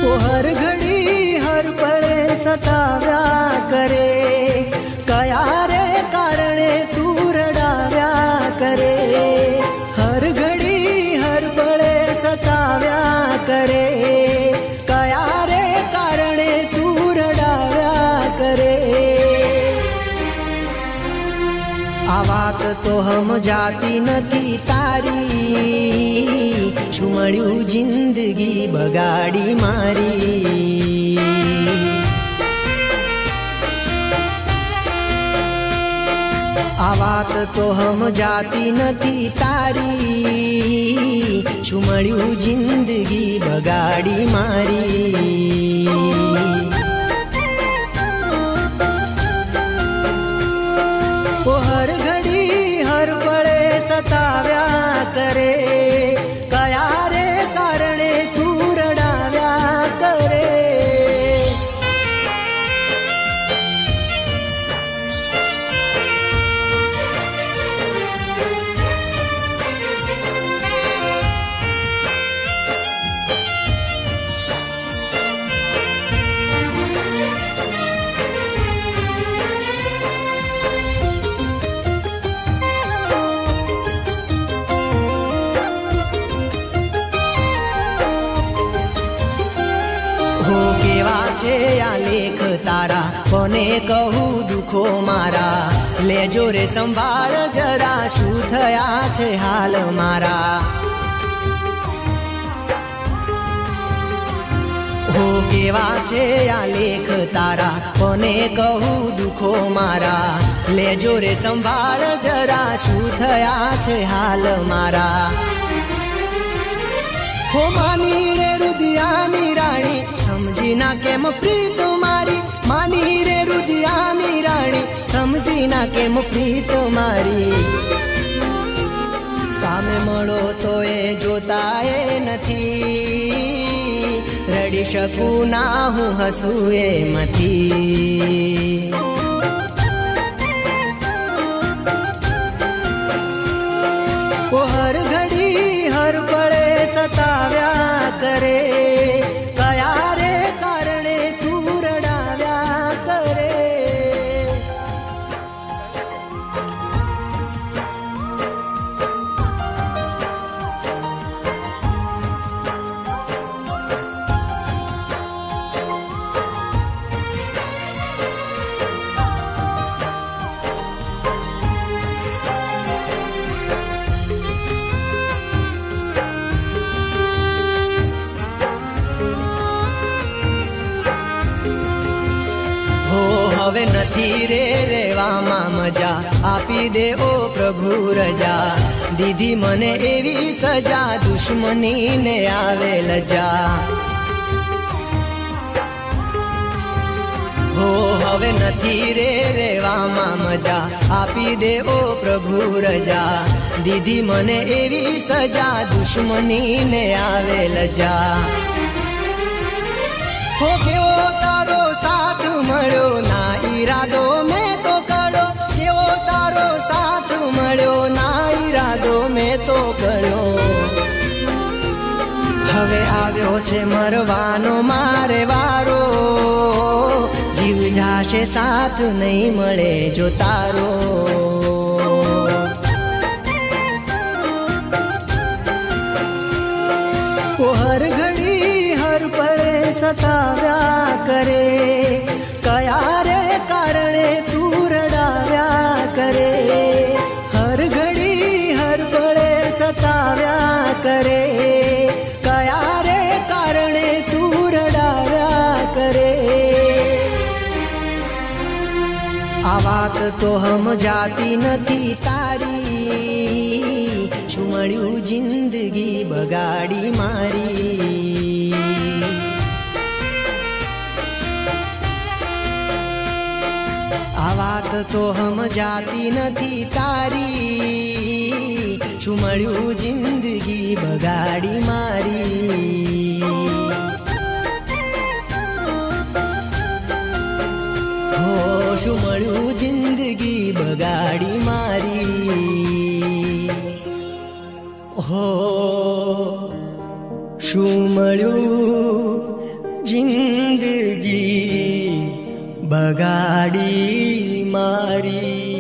वो हर घड़ी हर पळे सताव्या करे, कया रे कारणे तू रडाव्या करे। हर घड़ी हर पळे सताव्या करे, कया रे कारणे तू रडाव्या करे। आ वात तो हम जाती नथी तारी, शुं मळ्युं जिंदगी बगाड़ी मारी। आ वात तो हम जाती नथी तारी, शुं मळ्युं जिंदगी बगाड़ी मारी। वो हर घड़ी हर पळे सताव्या करे, कया रे कारणे तू रडाव्या करे। हो केवा छे आ लेख तारा, कोने कहूं दुखो मारा। लेजो रे संभाळ जरा, शुं थया छे हाल मारा। हो केवा छे आ लेख तारा, कोने कहूं दुखो मारा। लेजो रे संभाळ जरा, शुं थया छे हाल मारा। हो मानी रे रुदियानी राणी, समझी ना केम प्रीत मारी। मानी रे रुदियानी राणी, समझी ना केम प्रीत मारी। सामे मळो तो ए जोता ए नथी, रड़ी शकूं ना हूँ हसूं एमथी। वो हर घड़ी हर पळे सताव्या करे, कया रे कारणे तू रडाव्या करे। हवे नथी रे रेवामां मजा, आपी दे ओ प्रभु रजा। दीधी मने एवी सजा, दुश्मनी ने आवे लजा। हो हवे नथी रे रेवामां मजा, आपी दे ओ प्रभु रजा। दीधी मने एवी सजा, दुश्मनी ने आवे लजा। हो केवो तारो साथ मळ्यो, ना इरादो में तो कळ्यो। केवो तारो साथ मळ्यो, ना इरादो में तो कळ्यो। हवे आव्यो छे मरवानो मारे वारो, जीव जाशे साथ नहीं मळे जो तारो। वो हर घड़ी हर पळे सताव्या करे, कया रे कारणे तू रडाव्या करे। हर घड़ी हर पळे सताव्या करे, कया रे कारणे तू रडाव्या करे। आ वात तो हम जाती नथी तारी, शुं मळ्युं जिंदगी बगाड़ी मारी। आ वात तो हम जाती नथी तारी, शुं मळ्युं जिंदगी बगाड़ी मारी। हो शुं मळ्युं जिंदगी बगाड़ी मारी। हो शुं मळ्युं જિંદગી બગાડી મારી.